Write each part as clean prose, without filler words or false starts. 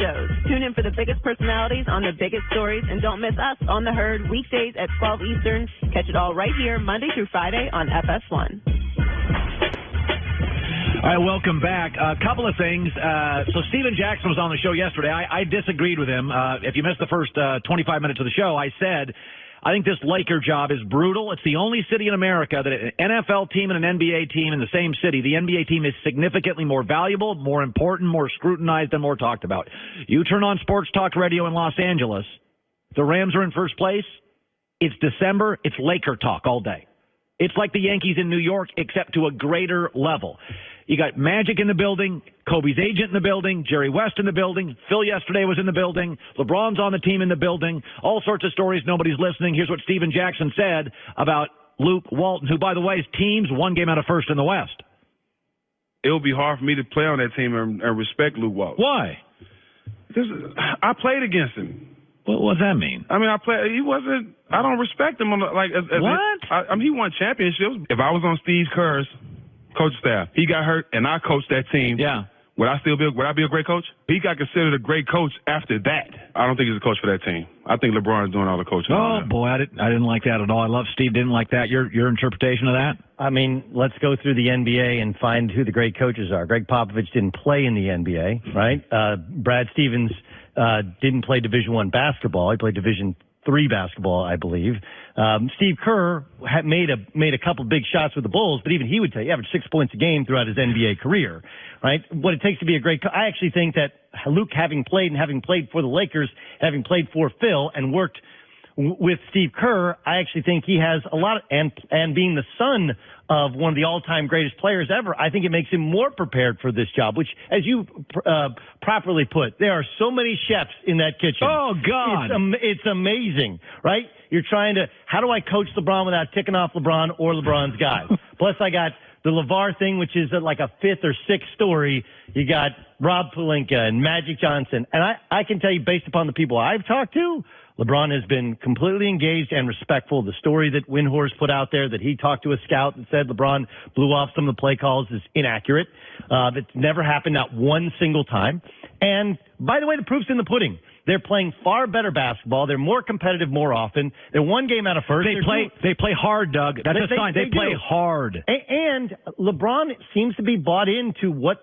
shows. Tune in for the biggest personalities on the biggest stories, and don't miss us on The Herd weekdays at 12 Eastern. Catch it all right here Monday through Friday on FS1. All right, welcome back. A couple of things. So Steven Jackson was on the show yesterday. I disagreed with him. If you missed the first 25 minutes of the show, I said I think this Laker job is brutal. It's the only city in America that an NFL team and an NBA team in the same city, the NBA team is significantly more valuable, more important, more scrutinized, and more talked about. You turn on sports talk radio in Los Angeles, the Rams are in first place. It's December. It's Laker talk all day. It's like the Yankees in New York, except to a greater level. You got Magic in the building, Kobe's agent in the building, Jerry West in the building, Phil yesterday was in the building, LeBron's on the team in the building, all sorts of stories, nobody's listening. Here's what Steven Jackson said about Luke Walton, who, by the way, his team's one game out of first in the West. It would be hard for me to play on that team and respect Luke Walton. Why? Because I played against him. What does that mean? I mean, he wasn't. I don't respect him. What? He won championships. If I was on Steve Kerr's coach staff, he got hurt, and I coached that team. Yeah. Would I be a great coach? He got considered a great coach after that. I don't think he's a coach for that team. I think LeBron is doing all the coaching. Oh, boy, I didn't like that at all. I love Steve didn't like that. Your interpretation of that? I mean, let's go through the NBA and find who the great coaches are. Greg Popovich didn't play in the NBA, right? Brad Stevens didn't play Division I basketball. He played Division III basketball, I believe. Steve Kerr had made a couple big shots with the Bulls, but even he would tell you, he averaged 6 points a game throughout his NBA career, right? What it takes to be a great coach. I actually think that Luke, having played for the Lakers, having played for Phil and worked with Steve Kerr, I actually think he has a lot of, and being the son of one of the all-time greatest players ever, I think it makes him more prepared for this job, which, as you properly put, there are so many chefs in that kitchen. Oh, God. It's amazing, right? You're trying to, how do I coach LeBron without ticking off LeBron or LeBron's guys? Plus, I got the LeVar thing, which is like a fifth or sixth story. You got Rob Pelinka and Magic Johnson. And I can tell you, based upon the people I've talked to, LeBron has been completely engaged and respectful. The story that Windhorst put out there that he talked to a scout and said LeBron blew off some of the play calls is inaccurate. It's never happened, not one single time. And by the way, the proof's in the pudding. They're playing far better basketball. They're more competitive more often. They're one game out of first. They play hard, Doug. That's a sign. They play hard. And LeBron seems to be bought into what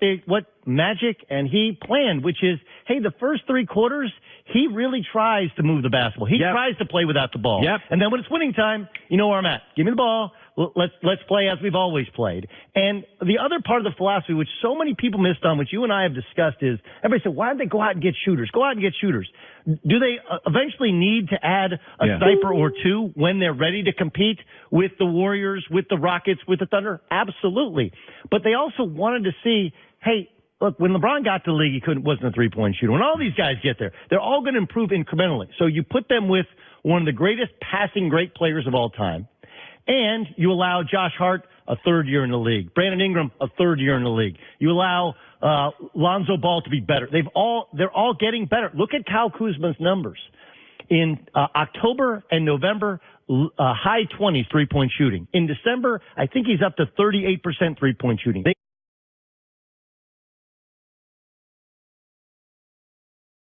Magic and he planned, which is, hey, the first three quarters, he really tries to move the basketball. He tries to play without the ball. Yep. And then when it's winning time, you know where I'm at. Give me the ball. Let's play as we've always played. And the other part of the philosophy, which so many people missed on, which you and I have discussed, is everybody said, why don't they go out and get shooters? Go out and get shooters. Do they eventually need to add a sniper or two when they're ready to compete with the Warriors, with the Rockets, with the Thunder? Absolutely. But they also wanted to see, hey, look, when LeBron got to the league, he wasn't a three-point shooter. When all these guys get there, they're all going to improve incrementally. So you put them with one of the greatest passing great players of all time, and you allow Josh Hart a third year in the league, Brandon Ingram a third year in the league. You allow Lonzo Ball to be better. They're all getting better. Look at Kyle Kuzma's numbers in October and November. High 20s three-point shooting. In December, I think he's up to 38% three-point shooting.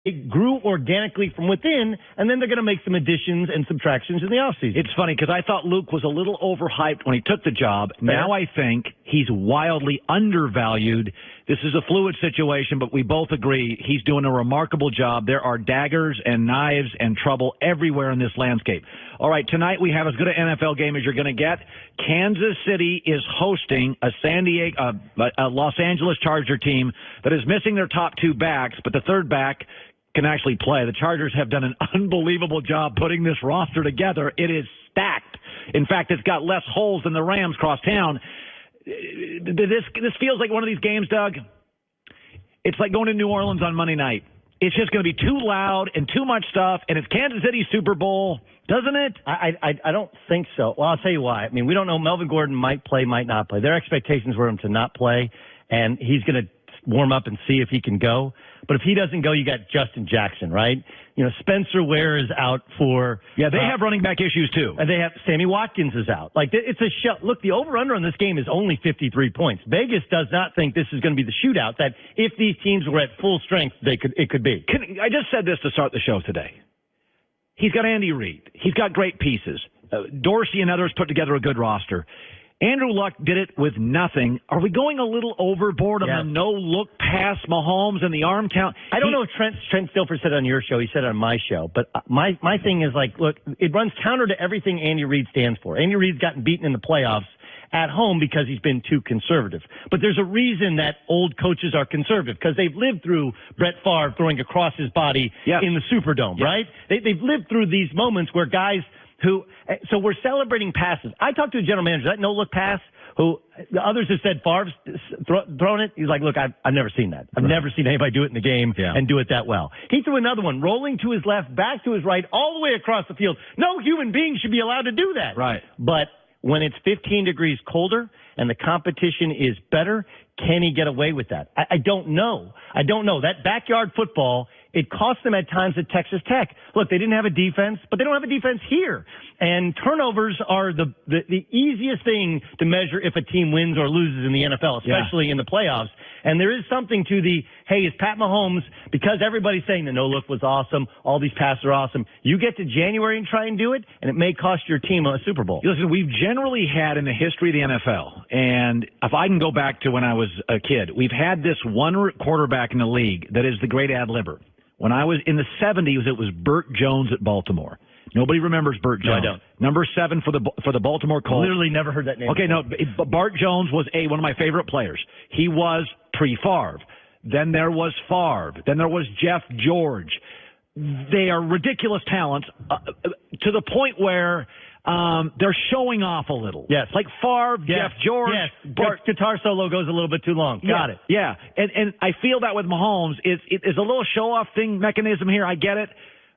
It grew organically from within, and then they're going to make some additions and subtractions in the offseason. It's funny because I thought Luke was a little overhyped when he took the job. Now I think he's wildly undervalued. This is a fluid situation, but we both agree he's doing a remarkable job. There are daggers and knives and trouble everywhere in this landscape. All right, tonight we have as good an NFL game as you're going to get. Kansas City is hosting a Los Angeles Charger team that is missing their top two backs, but the third back can actually play. The Chargers have done an unbelievable job putting this roster together. It is stacked. In fact, it's got less holes than the Rams cross town. This feels like one of these games, Doug. It's like going to New Orleans on Monday night. It's just going to be too loud and too much stuff, and it's Kansas City's Super Bowl, doesn't it? I don't think so. Well, I'll tell you why. I mean, we don't know. Melvin Gordon might play, might not play. Their expectations were him to not play, and he's going to warm up and see if he can go. But if he doesn't go, you got Justin Jackson, right? Spencer Ware is out for... Yeah, they have running back issues, too. And they have Sammy Watkins is out. Like, it's a show. Look, the over-under on this game is only 53 points. Vegas does not think this is going to be the shootout that if these teams were at full strength, it could be. I just said this to start the show today. He's got Andy Reid. He's got great pieces. Dorsey and others put together a good roster. Andrew Luck did it with nothing. Are we going a little overboard on the no-look pass Mahomes and the arm count? I don't know if Trent Stilfer said it on your show. He said it on my show. But my thing is, like, look, it runs counter to everything Andy Reid stands for. Andy Reid's gotten beaten in the playoffs at home because he's been too conservative. But there's a reason that old coaches are conservative, because they've lived through Brett Favre throwing across his body in the Superdome, right? They've lived through these moments where guys – so we're celebrating passes. I talked to a general manager, that no-look pass, who the others have said Favre's thrown it. He's like, look, I've never seen that. I've never seen anybody do it in the game and do it that well. He threw another one, rolling to his left, back to his right, all the way across the field. No human being should be allowed to do that. Right. But when it's 15 degrees colder and the competition is better, can he get away with that? I don't know. That backyard football, it cost them at times at Texas Tech. Look, they didn't have a defense, but they don't have a defense here. And turnovers are the easiest thing to measure if a team wins or loses in the NFL, especially in the playoffs. And there is something to hey, is Pat Mahomes, because everybody's saying the no-look was awesome, all these passes are awesome, you get to January and try and do it, and it may cost your team a Super Bowl. Listen, we've generally had in the history of the NFL, and if I can go back to when I was a kid, we've had this one quarterback in the league that is the great ad-libber. When I was in the 70s, it was Burt Jones at Baltimore. Nobody remembers Burt Jones. No, I don't. Number 7 for the Baltimore Colts. Literally never heard that name. Okay, no, Bart Jones was one of my favorite players. He was pre-Favre. Then there was Favre. Then there was Jeff George. They are ridiculous talents to the point where they're showing off a little. Yes. Like Favre, Jeff George. Yes. Bart's guitar solo goes a little bit too long. Got it. Yeah. And I feel that with Mahomes. It is a little show-off mechanism here. I get it.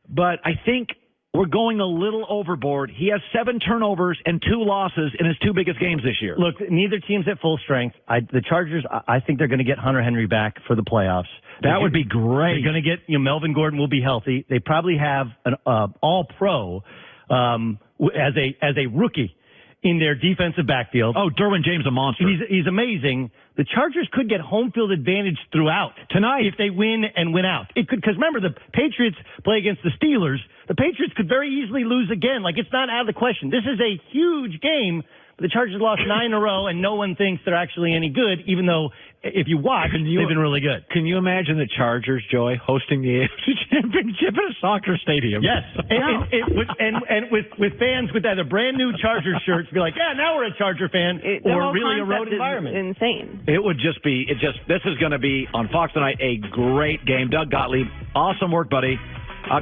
But I think we're going a little overboard. He has 7 turnovers and 2 losses in his 2 biggest games this year. Look, neither team's at full strength. The Chargers, I think they're going to get Hunter Henry back for the playoffs. That would be great. They're going to get, Melvin Gordon will be healthy. They probably have an all-pro as a rookie in their defensive backfield. Oh, Derwin James, a monster. He's amazing. The Chargers could get home field advantage throughout tonight if they win and win out. It could, because remember, the Patriots play against the Steelers. The Patriots could very easily lose again. Like, it's not out of the question. This is a huge game. The Chargers lost 9 in a row, and no one thinks they're actually any good, even though if you watch, they've been really good. Can you imagine the Chargers, Joy, hosting the AFC Championship in a soccer stadium? Yes. And with fans with either brand new Chargers shirts, be like, yeah, now we're a Charger fan, or really a road environment. Insane. It would just be, this is going to be on Fox tonight a great game. Doug Gottlieb, awesome work, buddy.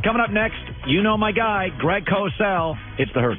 Coming up next, you know my guy, Greg Cosell. It's The Herd.